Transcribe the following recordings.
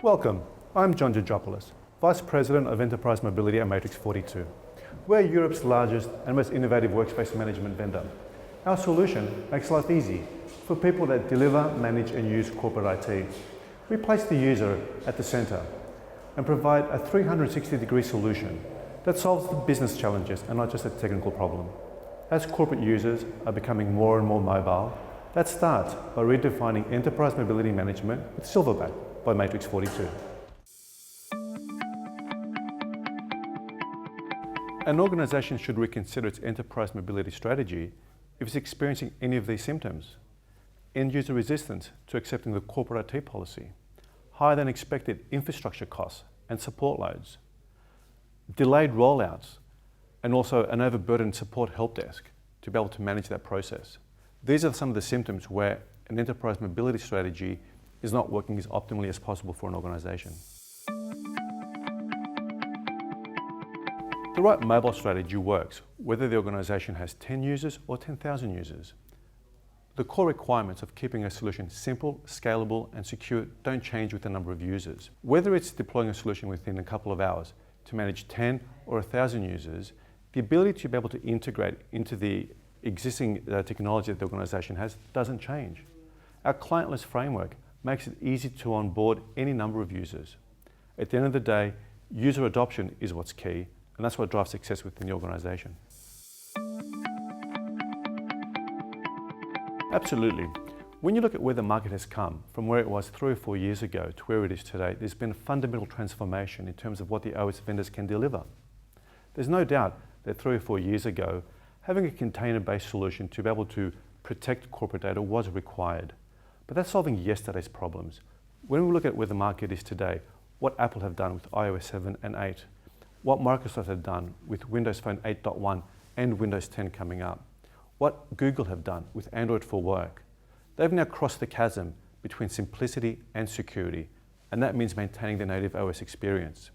Welcome, I'm John Georgopoulos, Vice President of Enterprise Mobility at Matrix42. We're Europe's largest and most innovative workspace management vendor. Our solution makes life easy for people that deliver, manage and use corporate IT. We place the user at the center and provide a 360-degree solution that solves the business challenges and not just a technical problem. As corporate users are becoming more and more mobile, that starts by redefining enterprise mobility management with Silverback by Matrix42. An organization should reconsider its enterprise mobility strategy if it's experiencing any of these symptoms. End-user resistance to accepting the corporate IT policy, higher than expected infrastructure costs and support loads, delayed rollouts, and also an overburdened support help desk to be able to manage that process. These are some of the symptoms where an enterprise mobility strategy is not working as optimally as possible for an organization. The right mobile strategy works whether the organization has 10 users or 10,000 users. The core requirements of keeping a solution simple, scalable and secure don't change with the number of users. Whether it's deploying a solution within a couple of hours to manage 10 or 1,000 users, the ability to be able to integrate into the existing technology that the organization has doesn't change. Our clientless framework makes it easy to onboard any number of users. At the end of the day, user adoption is what's key, and that's what drives success within the organization. Absolutely. When you look at where the market has come, from where it was 3 or 4 years ago to where it is today, there's been a fundamental transformation in terms of what the OS vendors can deliver. There's no doubt that 3 or 4 years ago, having a container-based solution to be able to protect corporate data was required. But that's solving yesterday's problems. When we look at where the market is today, what Apple have done with iOS 7 and 8, what Microsoft have done with Windows Phone 8.1 and Windows 10 coming up, what Google have done with Android for Work, they've now crossed the chasm between simplicity and security, and that means maintaining the native OS experience.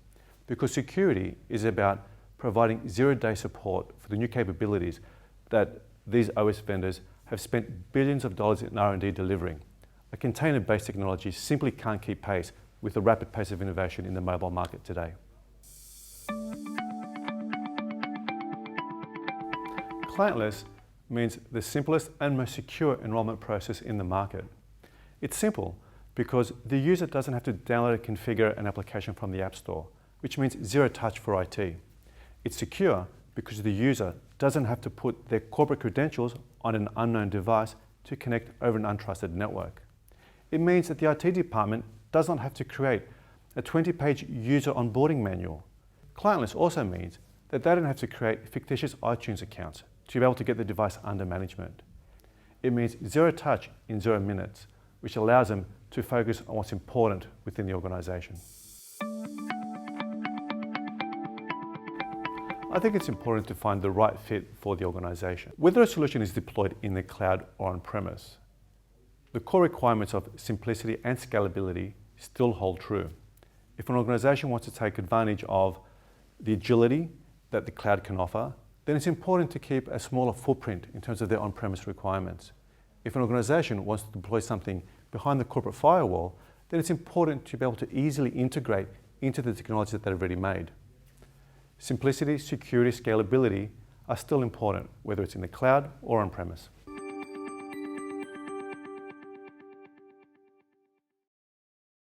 Because security is about providing zero-day support for the new capabilities that these OS vendors have spent billions of dollars in R&D delivering. A container-based technology simply can't keep pace with the rapid pace of innovation in the mobile market today. Clientless means the simplest and most secure enrollment process in the market. It's simple because the user doesn't have to download and configure an application from the App Store, which means zero touch for IT. It's secure because the user doesn't have to put their corporate credentials on an unknown device to connect over an untrusted network. It means that the IT department does not have to create a 20-page user onboarding manual. Clientless also means that they don't have to create fictitious iTunes accounts to be able to get the device under management. It means zero touch in 0 minutes, which allows them to focus on what's important within the organization. I think it's important to find the right fit for the organization. Whether a solution is deployed in the cloud or on-premise, the core requirements of simplicity and scalability still hold true. If an organization wants to take advantage of the agility that the cloud can offer, then it's important to keep a smaller footprint in terms of their on-premise requirements. If an organization wants to deploy something behind the corporate firewall, then it's important to be able to easily integrate into the technology that they've already made. Simplicity, security, scalability are still important, whether it's in the cloud or on-premise.